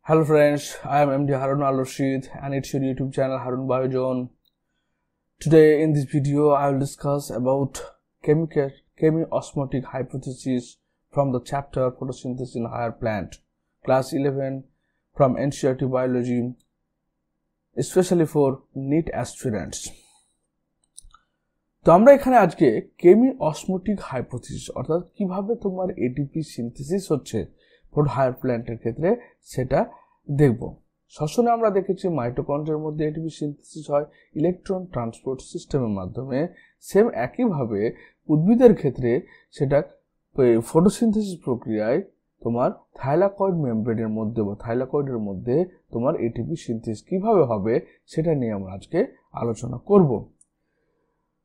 Hello friends, I am MD Harun Al Rashid and it's your YouTube channel Harun Biozone. Today in this video I will discuss about chemiosmotic hypothesis from the chapter Photosynthesis in Higher Plant, class 11 from NCERT Biology, especially for NEET aspirants. তো আমরা এখানে আজকে কেমিঅসমোটিক hypothesis অর্থাৎ কিভাবে তোমার ATP synthesis হচ্ছে for higher প্ল্যান্টের ক্ষেত্রে সেটা দেখব। শ্বসনে আমরা দেখেছি মাইটোকন্ড্রিয়ার মধ্যে এটিপি সিনথেসিস হয় ইলেকট্রন ট্রান্সপোর্ট সিস্টেমের মাধ্যমে। সেম একইভাবে উদ্ভিদের ক্ষেত্রে সেটা ফটোসিনথেসিস প্রক্রিয়ায় তোমার থাইলাকয়েড মেমব্রেনের মধ্যে বা থাইলাকয়েডের মধ্যে তোমার এটিপি সিনথেসিস কিভাবে হবে সেটা নিয়ে আমরা আজকে আলোচনা করব।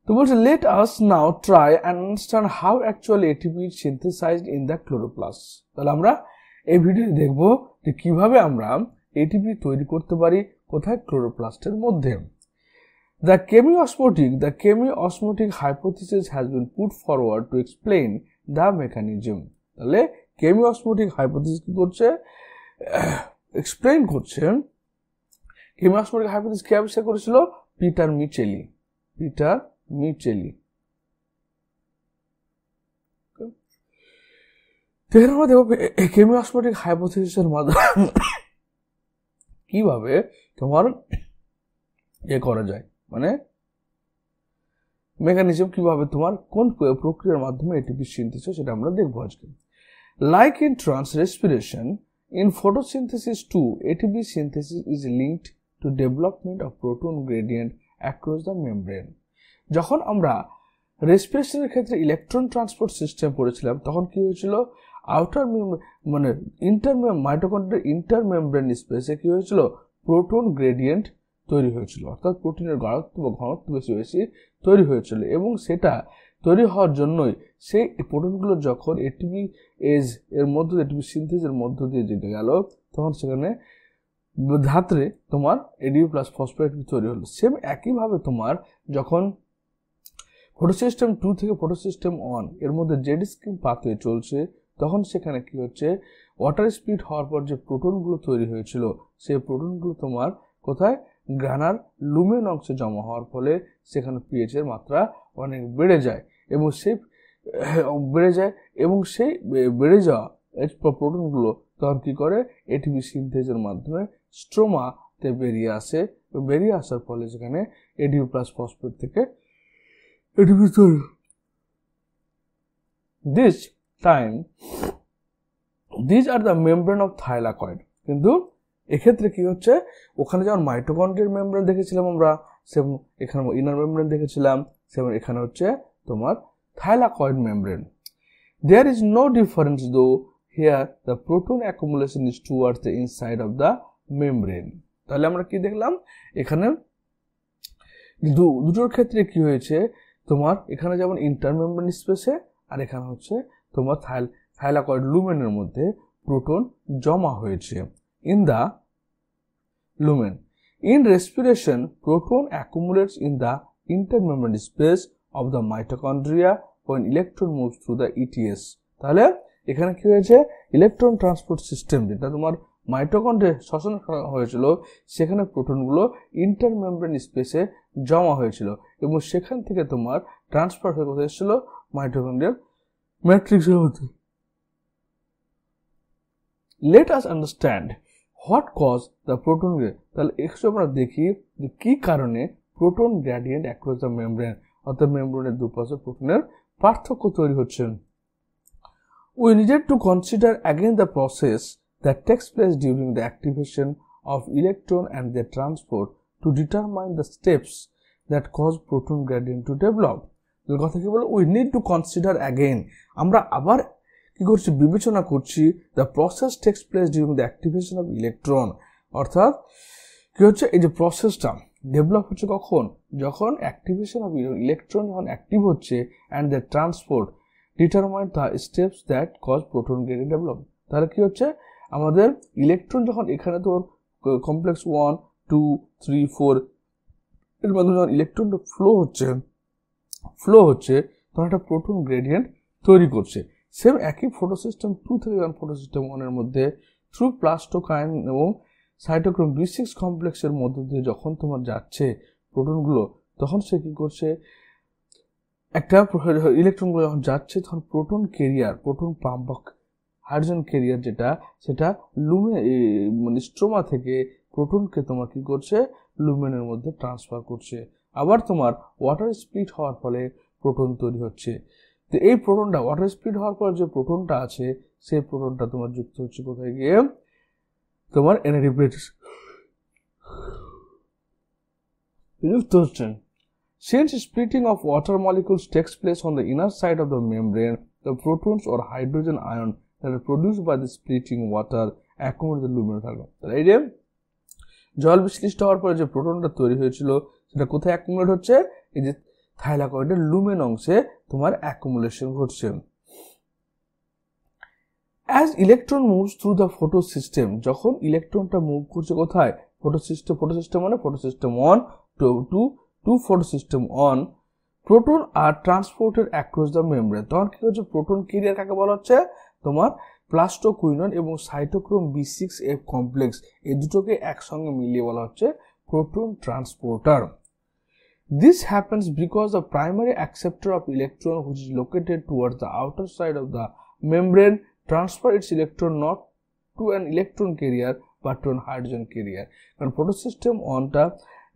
তো বলছে let us now try and understand how actually ATP is synthesized in the chloroplast. তাহলে আমরা এই ভিডিওতে দেখব যে কিভাবে আমরা এটিপি তৈরি করতে পারি কোথায় ক্লোরোপ্লাস্টের মধ্যে। The chemiosmotic hypothesis has been put forward to explain the mechanism. তাহলে chemiosmotic hypothesis কি করছে এক্সপ্লেইন করছে। chemiosmotic hypothesis কি আবিষ্কার করেছিল পিটার মিচেলি। দেখেন আমরা দেখব কেমিঅসমোটিক হাইপোথিসিসের মাধ্যমে কিভাবে তোমার করা যায়, মানে মেকানিজম কিভাবে তোমার কোন প্রক্রিয়ার মাধ্যমে এটিপি সিনথেসিস সেটা আমরা দেখব আজকে। Like in trans respiration, in photosynthesis too ATP synthesis is linked to development of proton gradient across the membrane. যখন আমরা রেসপিরেশনের ক্ষেত্রে ইলেকট্রন ট্রান্সপোর্ট সিস্টেম পড়েছিলাম তখন কি হয়েছিল আউটার মানে মাইটোকন্ড্রিয়ার ইন্টার মেমব্রেন স্পেসে কি হয়েছিল প্রোটন গ্রেডিয়েন্ট তৈরি হয়েছিল, অর্থাৎ প্রোটিনের গাঢ়ত্ব বা ঘনত্ব বেশি বেশি তৈরি হয়েছিল এবং সেটা তৈরি হওয়ার জন্যই সেই প্রোটনগুলো যখন এটিপি এর মধ্য দিয়ে এটিপি সিনথেসিসের মধ্য দিয়ে যেতে গেল তখন সেখানে ধাত্রে তোমার এডিপি প্লাস ফসফেট তৈরি হলো। সেম একইভাবে তোমার যখন ফটোসিস্টেম 2 থেকে ফটোসিস্টেম 1 এর মধ্যে জেড স্কিম পাথওয়ে চলছে তখন সেখানে কি হচ্ছে ওয়াটার স্প্লিট হওয়ার পর যে প্রোটনগুলো তৈরি হয়েছিল সেই প্রোটনগুলো তোমার কোথায় গ্রানার লুমেন অংশে জমা হওয়ার ফলে সেখানে পিএইচ এর মাত্রা অনেক বেড়ে যায় এবং সেই বেড়ে যাওয়া প্রোটনগুলো তখন কি করে এটিপি সিনথেসিসের মাধ্যমে স্ট্রোমাতে বেরিয়ে আসে। বেরিয়ে আসার ফলে সেখানে এডিপি প্লাস ফসফেট থেকে এটিপি তৈরি। These are the membrane of thylakoid. কিন্তু এক্ষেত্রে কি হচ্ছে ওখানে যেমন মাইটোকন্ড্রিয়ার মেমব্রেন দেখেছিলাম আমরা, সেম এখানে ইনার মেমব্রেন দেখেছিলাম, সেম এখানে হচ্ছে তোমার thylakoid membrane. There is no difference though. Here the proton accumulation is towards the inside of the membrane. তাহলে আমরা কি দেখলাম এখানে দুটোর ক্ষেত্রে কি হয়েছে তোমার এখানে যেমন ইন্টারমেমব্রেন স্পেসে আর এখানে হচ্ছে তোমার থাইলাকয়েড লুমেনের মধ্যে প্রোটন জমা হয়েছে in the lumen. In respiration proton accumulates in the intermembrane space of the mitochondria when electron moves through the ETS. তাহলে এখানে কি হয়েছে ইলেকট্রন ট্রান্সপোর্ট সিস্টেম যেটা তোমার মাইটোকন্ড্রিয়া শ্বসন হয়েছিল সেখানে প্রোটনগুলো ইন্টারমেমব্রেন স্পেসে জমা হয়েছিল এবং সেখান থেকে তোমার ট্রান্সফার হয়ে কোথায় এসেছিল মাইটোকন্ড্রিয়াল ম্যাট্রিক্সের মধ্যে। Let us understand what cause the proton gradient. তাহলে একটু আমরা দেখি যে কি কারণে proton gradient across the membrane অর্থাৎ মেমব্রেনের দুপাশে প্রোটনের পার্থক্য তৈরি হচ্ছে। We needed to consider again the process that takes place during the activation of electron and their transport to determine the steps that cause proton gradient to develop. এর কথা কি বলে we need to consider again, আমরা আবার কি করছি বিবেচনা করছি the process takes place during the activation of electron, অর্থাৎ কি হচ্ছে এই যে প্রসেসটা ডেভেলপ হচ্ছে কখন যখন অ্যাক্টিভেশন অফ ইলেকট্রন যখন অ্যাক্টিভ হচ্ছে and their transport determine the steps that cause proton gradient develop. তাহলে কি হচ্ছে আমাদের ইলেকট্রন যখন এখানে তো কমপ্লেক্স 1 2 3 4 এর মাধ্যমে যখন ইলেকট্রনটা ফ্লো হচ্ছে তখন একটা প্রোটন গ্রেডিয়েন্ট তৈরি করছে। সেম একই ফটোসিস্টেম 2 থেকে যখন ফটোসিস্টেম 1 এর মধ্যে থ্রু প্লাস্টোকাইন এবং সাইটোক্রোম B6 কমপ্লেক্সের মধ্য দিয়ে যখন তোমার যাচ্ছে প্রোটনগুলো, তখন সে কি করছে, একটা ইলেকট্রনগুলো যখন যাচ্ছে তখন proton career, proton pump, hydrogen career যেটা, সেটা মানে স্ট্রোমা থেকে প্রোটনকে তোমার কি করছে, লুমেনের মধ্যে ট্রান্সফার করছে। আবার তোমার ওয়াটার স্প্লিট হওয়ার ফলে প্রোটন তৈরি হচ্ছে। তো এই প্রোটনটা ওয়াটার স্প্লিট হওয়ার পর যে প্রোটনটা আছে, সেই প্রোটনটা তোমার যুক্ত হচ্ছে কোথায় গিয়ে, তোমার NADPH যুক্ত হচ্ছে। Since splitting of water molecules takes place on the inner side of the membrane, the protons or hydrogen ion that are produced by the splitting water accumulate the lumen থাকবে। এই যে জল বিশ্লিষ্ট হওয়ার পরে যে প্রোটনটা তৈরি হয়েছিল সেটা কোথায় অ্যাকুমুলেট হচ্ছে, এই যে থাইলাকয়েডের লুমেন অংশে তোমার অ্যাকুমুলেশন ঘটছে। As electron moves through the photosystem, যখন ইলেকট্রনটা মুভ করছে কোথায়, photosystem মানে photosystem 1 to photosystem on, proton are transported across the membrane। তখন কি হচ্ছে, প্রোটন ক্যারিয়ার কাকে বলা হচ্ছে, তোমার প্লাস্টোকুইনন এবং সাইটোক্রোম B6F কমপ্লেক্স, এই দুটোকে একসঙ্গে মিলিয়ে বলা হচ্ছে proton transporter. This happens because the primary acceptor of electron, which is located towards the outer side of the membrane, transfer its electron not to an electron carrier but to an hydrogen carrier। কারণ photosystem অনটা,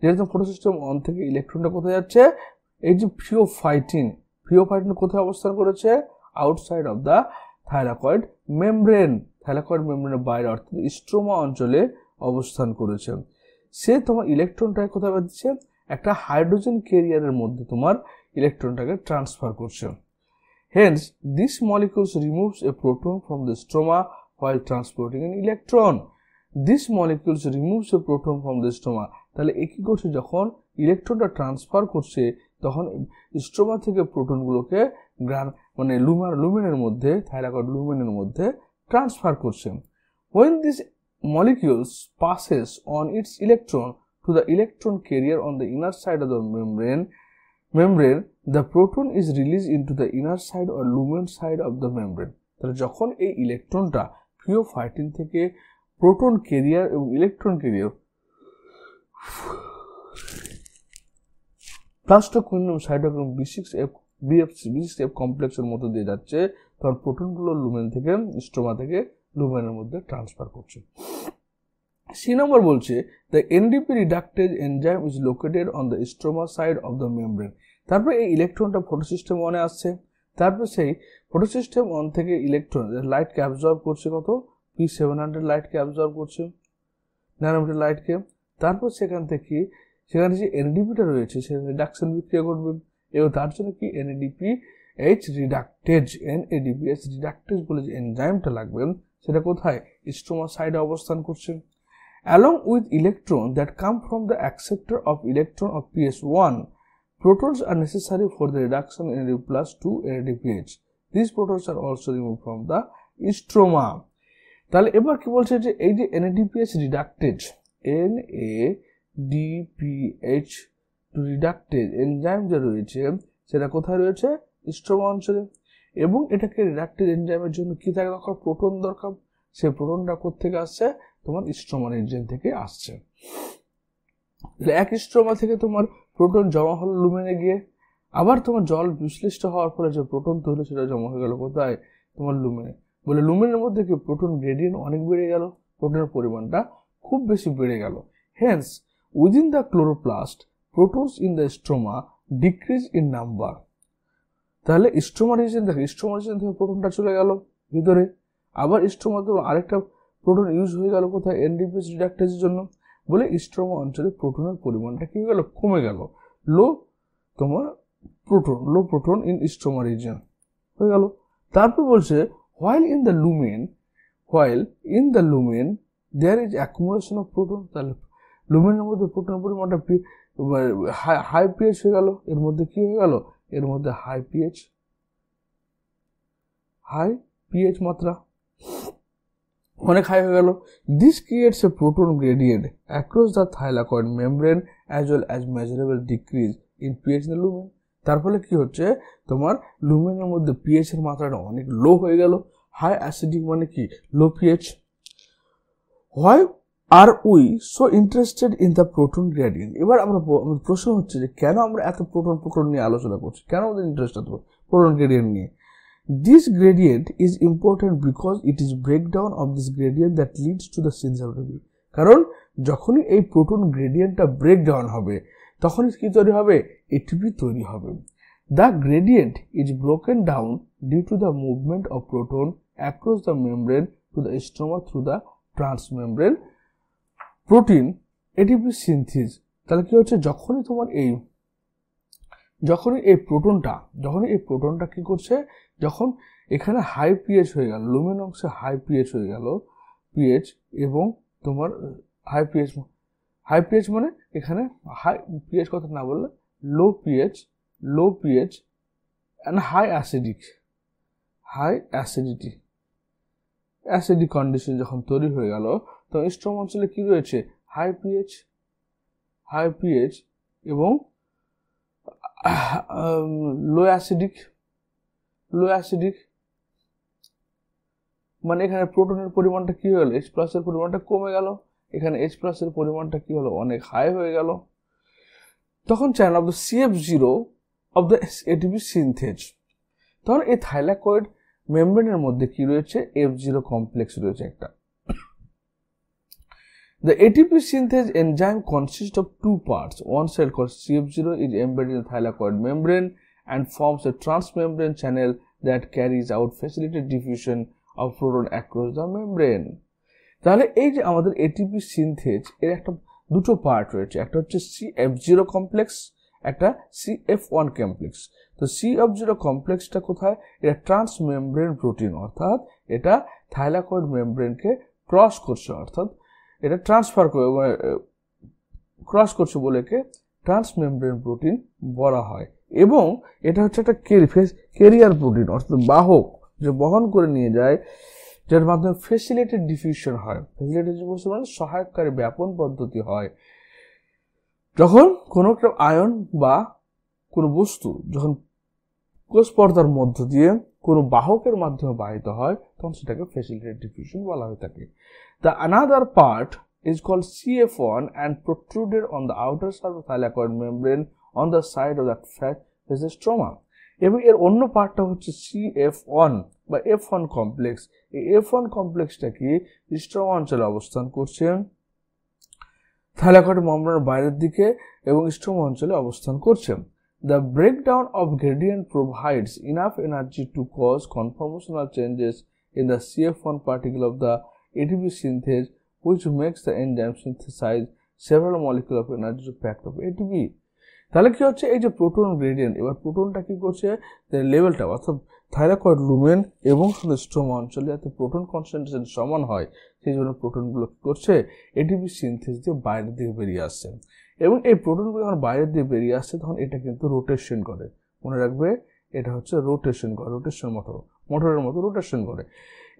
যেরকম photosystem on থেকে ইলেকট্রনটা কোথায় যাচ্ছে, এই যে ফিওফাইটিন কোথায় অবস্থান করেছে, outside of the thylakoid membrane, thylakoid মেমব্রেনের বাইরে অর্থাৎ স্ট্রোমা অঞ্চলে অবস্থান করেছে। সে তোমার ইলেকট্রনটাকে কোথায় দিচ্ছে, একটা হাইড্রোজেন ক্যারিয়ারের মধ্যে তোমার ইলেকট্রনটাকে ট্রান্সফার করছে। Hence, this molecule removes a proton from the stroma while transporting an electron. This molecule removes a proton from the stroma। তাহলে কি করছে, যখন ইলেকট্রনটা ট্রান্সফার করছে তখন স্ট্রোমা থেকে প্রোটনগুলোকে মানে লুমেনের মধ্যে, থাইলাকয়েড লুমেনের মধ্যে ট্রান্সফার করছে। When this molecule passes on its electron to the electron carrier on the inner side of the membrane, the proton is released into the inner side or lumen side of the membrane। তাহলে যখন এই ইলেকট্রনটা ফিওফাইটিন থেকে proton career এবং electron career plastoquinone cytochrome B6F কমপ্লেক্সের মধ্যে দিয়ে যাচ্ছে, তখন প্রোটনগুলো লুমেন থেকে, স্ট্রোমা থেকে লুমেনের মধ্যে ট্রান্সফার করছে। C নম্বর বলছে, the NADP reductase enzyme is located on the stroma side of the membrane। তারপর এই ইলেকট্রনটা ফটোসিস্টেম অনে আসছে, তারপর সেই ফটোসিস্টেম অন থেকে ইলেকট্রন লাইটকে অ্যাবজর্ব করছে, কত P700 লাইটকে অ্যাবজর্ব করছে, ন্যানোমিটার লাইটকে। তারপর সেখানে যে NADPটা রয়েছে সে রিডাকশন বিক্রিয়া করবে, এবং তার জন্য কি NADPH রিডাক্টেজ বলে যে এনজাইমটা লাগবে সেটা কোথায়, স্ট্রোমা সাইডে অবস্থান করছে। Along with electron that come from the acceptor of electron of PS1, protons are necessary for the reduction in NAD+ to NADPH. These protons are also removed from the stroma। তাহলে এবার কি বলছে, যে এই যে NADPH reductase, NADPH reductase enzyme যে রয়েছে সেটা কোথায় রয়েছে, স্ট্রোমা অঞ্চলে, এবং এটাকে রিডাক্টেজ এনজাইমের জন্য কি থাকে দরকার, প্রোটন দরকার। সেই প্রোটনটা কোথেকে আসছে, তোমার স্ট্রোমা রিজিয়ন থেকে আসছে। এক স্ট্রোমা থেকে তোমার প্রোটন জমা হলো লুমেনে গিয়ে, আবার তোমার জল বিশ্লিষ্ট হওয়ার পরে যে প্রোটন তৈরি সেটা জমা হয়ে গেল কোথায়, তোমার লুমেনে। বলে লুমেনের মধ্যে কি প্রোটন গ্রেডিয়েন্ট অনেক বেড়ে গেল, প্রোটনের পরিমাণটা খুব বেশি বেড়ে গেল। Hence within the chloroplast protons in the stroma decrease in number। তাহলে স্ট্রোমা রিজিয়ন থেকে প্রোটনটা চলে গেল ভিতরে, আবার স্ট্রোমা তো আরেকটা প্রোটন ইউজ হয়ে গেল কোথায়, NADPH রিডাক্টেজের জন্য। বলে স্ট্রোমা অঞ্চলে প্রোটনের পরিমাণটা কি হয়ে গেল, কমে গেল। লো প্রোটন ইন স্ট্রোমা রিজিয়ন হয়ে গেল। তারপর বলছে while in the lumen there is accumulation of proton। তাহলে লুমেনের মধ্যে প্রোটনের পরিমাণটা হাই পিএইচ হয়ে গেল, এর মধ্যে কি হয়ে গেল, এর মধ্যে হাই পিএইচ মাত্রা অনেক হাই হয়ে গেল। This creates A proton gradient across the thylakoid membrane as well as measurable decrease in pH in the lumen. তার ফলে কি হচ্ছে, তোমার লুমেনের মধ্যে পিএইচ এর মাত্রাটা অনেক লো হয়ে গেল। হাই অ্যাসিডিক মানে কি, লো pH. why are we so interested in the proton gradient? এবার আমাদের প্রশ্ন হচ্ছে যে কেন আমরা এত প্রোটন নিয়ে আলোচনা করছি, কেন আমাদের ইন্টারেস্ট এত প্রোটন গ্রেডিয়েন্ট নিয়ে? This gradient is important because it is breakdown of this gradient that leads to the synthesis of ATP. কারণ যখনই এই প্রোটন গ্রেডিয়েন্টটা ব্রেকডাউন হবে তখন কি তৈরি হবে? ATP তৈরি হবে। The gradient is broken down due to the movement of proton across the membrane to the stroma through the transmembrane protein ATP synthesis। তাহলে কি হচ্ছে, যখনই এই প্রোটনটা কি করছে, যখন এখানে হাই পিএইচ হয়ে গেল, লুমেন অংশে হাই পিএইচ হয়ে গেল, পিএইচ এবং তোমার হাই পিএইচ মানে এখানে হাই পিএইচ কথা না বললে low pH and high acidic condition যখন তৈরি হয়ে গেল, তো স্ট্রোমা অঞ্চলে কি রয়েছে? হাই পিএইচ এবং লো অ্যাসিডিক মানে এখানে প্রোটনের পরিমাণটা কি হলো? H+ এর পরিমাণটা কমে গেল, এখানে H+ এর পরিমাণটা কি হলো? অনেক হাই হয়ে গেল। তখন channel of the CF0 of the ATP সিনথেজ, তখন এই থাইলাকয়েড মেমব্রেনের মধ্যে কি রয়েছে? F0 কমপ্লেক্স রয়েছে একটা। The ATP synthase enzyme consists of two parts. One cell called CF0 is embedded in the thylakoid membrane and forms a transmembrane channel that carries out facilitated diffusion of proton across the membrane. তাহলে এই যে আমাদের ATP সিনথেজ এর দুটো part রয়েছে, একটা হচ্ছে CF0 complex, একটা CF1 কমপ্লেক্স। তো CF0 কমপ্লেক্সটা কোথায়? এটা ট্রান্সমেমব্রেন প্রোটিন, অর্থাৎ এটা থাইলাকয়েড মেমব্রেনকে ক্রস করছে, অর্থাৎ এটা ক্রস করছে বলে একে ট্রান্সমেমব্রেন প্রোটিন বলা হয়। এবং এটা হচ্ছে একটা ক্যারিয়ার প্রোটিন, অর্থাৎ বাহক, যে বহন করে নিয়ে যায়, যার মাধ্যমে ফ্যাসিলিটেড ডিফিউশন হয়। ফ্যাসিলিটেড ডিফিউশন মানে সহায়ককারী ব্যাপন পদ্ধতি হয়। যখন কোনো একটা আয়ন বা কোনো বস্তু যখন কোষ পর্দার মধ্য দিয়ে কোনো বাহকের মাধ্যমে বাহিত হয়, তখন সেটাকে ফ্যাসিলিটেড ডিফিউশন বলা হয়ে থাকে। The another part is called CF1 and protruded on the outer side of the thylakoid membrane on the side of that fat is the stroma. এবং এর অন্য পার্টটা হচ্ছে CF1 বা F1 কমপ্লেক্স। এই F1 কমপ্লেক্সটা কি স্ট্রোমা অঞ্চলে অবস্থান করছে, থাইলাকয়েড মেমব্রেনের বাইরের দিকে এবং স্ট্রোমা অঞ্চলে অবস্থান করছে। The breakdown of gradient provides enough energy to cause conformational changes in the CF1 particle of the ATP synthase, which makes the enzyme synthesize several molecules of energy to pack of ATP. তাহলে কি হচ্ছে, এই যে proton gradient, এবার প্রোটনটা কি করছে, লেভেলটা অর্থাৎ থাইলাকয়েড লুমেন এবং স্ট্রোমা অঞ্চলে যাতে প্রোটন কনসেন্ট্রেশন সমান হয়, সেই জন্য প্রোটনগুলো কি করছে, এটিপি সিনথেস দিয়ে বাইরের দিকে বেরিয়ে আসছে। এবং এই প্রোটনগুলো যখন বাইরের দিকে বেরিয়ে আসছে, তখন এটা কিন্তু রোটেশন করে। মনে রাখবে, এটা হচ্ছে রোটেশন করে, মোটরের মতো রোটেশন করে।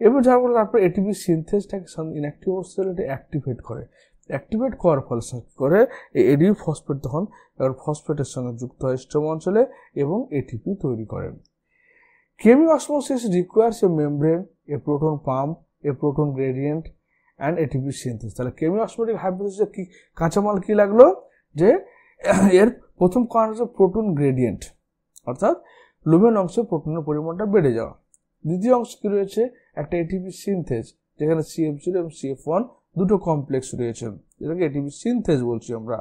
এবার যার ফলে তারপর এটিপি সিনথেসটাকে ইনঅ্যাক্টিভ অবস্থায় এটা অ্যাক্টিভেট করার ফলে কি করে, এই এডিপি ফসফেট তখন এবার ফসফেটের সঙ্গে যুক্ত হয় স্ট্রোমা অঞ্চলে এবং এটিপি তৈরি করে। Chemiosmosis requires a membrane, a proton pump, a proton gradient and ATP synthase. তাহলে কেমিওসমোটিক হাইপোথিসিসে কি কাঁচামাল কি লাগলো, যে এর প্রথম কারণ হচ্ছে প্রোটন গ্রেডিয়েন্ট, অর্থাৎ লুমেন অংশে প্রোটনের পরিমাণটা বেড়ে যাওয়া। দ্বিতীয় অংশ কি রয়েছে, একটা এটিপি সিনথেস, যেখানে CF0 এবং CF1 দুটো কমপ্লেক্স রয়েছে, যেটাকে এটিপি সিনথেস বলছি আমরা।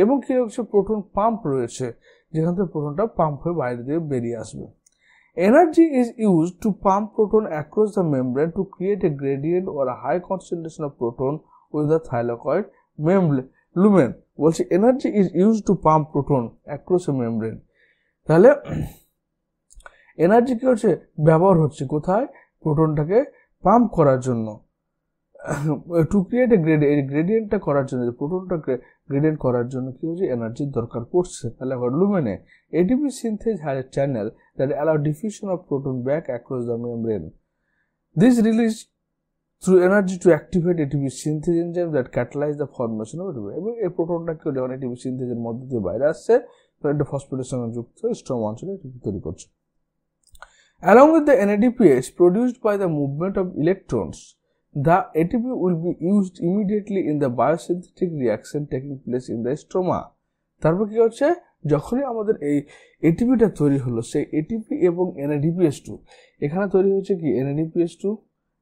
এবং কি রয়েছে, প্রোটন পাম্প রয়েছে, যেখান থেকে প্রোটনটা পাম্প হয়ে বাইরে দিয়ে বেরিয়ে আসবে। Energy is used to pump proton across the membrane to create a gradient or a high concentration of proton with the thylakoid lumen. বলছি energy is used to pump proton across a membrane। তাহলে energy কি হচ্ছে, ব্যবহার হচ্ছে কোথায়, প্রোটনটাকে pump করার জন্য, to create a গ্রেডিয়েন্টটা করার জন্য, প্রোটনটাকে গ্রেডিয়েন্ট করার জন্য কি হচ্ছে, এনার্জির দরকার পড়ছে। তাহলে আবার লুমেনে ATP synthase has a channel that allow diffusion of proton back across the membrane. This release through energy to activate ATP synthase enzyme that catalyse the formation of ATP. এবং এই প্রোটনটা কি যখন এটিপি সিনথেসের মধ্য দিয়ে বাইরে আসছে, তখন এটা ফসফেটের সঙ্গে যুক্ত স্ট্রোমা অঞ্চলে এটিপি তৈরি করছে। Along with the NADPH produced by the movement of electrons, the ATP will be used immediately in the biosynthetic reaction taking place in the stroma. তারপর কি হচ্ছে, যখনই আমাদের এই এটিপিটা তৈরি হলো, সেই এটিপি এবং NADPH2, এখানে তৈরি হয়েছে কি NADPH2,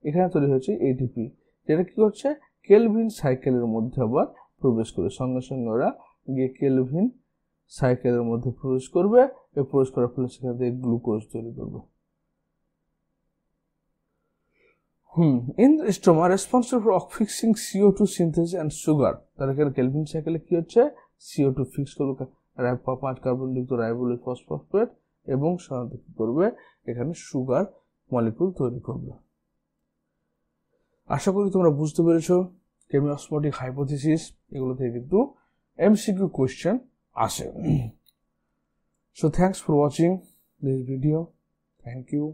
এখানে তৈরি হয়েছে এটিপি, যেটা কি হচ্ছে কেলভিন সাইকেলের মধ্যে আবার প্রবেশ করে, সঙ্গে সঙ্গে ওরা গিয়ে কেলভিন সাইকেলের মধ্যে প্রবেশ করবে, এবং প্রবেশ করার ফলে সেখান থেকে গ্লুকোজ তৈরি করবে। In the stroma responsible for fixing CO2 synthesis and sugar, তার এখানে কেলভিন সাইকেলে কি হচ্ছে CO2 ফিক্স করবে 5 কার্বনযুক্ত রাইবোলিক ফসফেট এবং সাথে কি করবে এখানে সুগার মলিকিউল তৈরি করবে। আশা করি তোমরা বুঝতে পেরেছো কেমিওসমোটিক হাইপোথিসিস, এগুলো থেকে কিন্তু এমসিকিউ কোশ্চেন আসে। So thanks for watching this video. Thank you.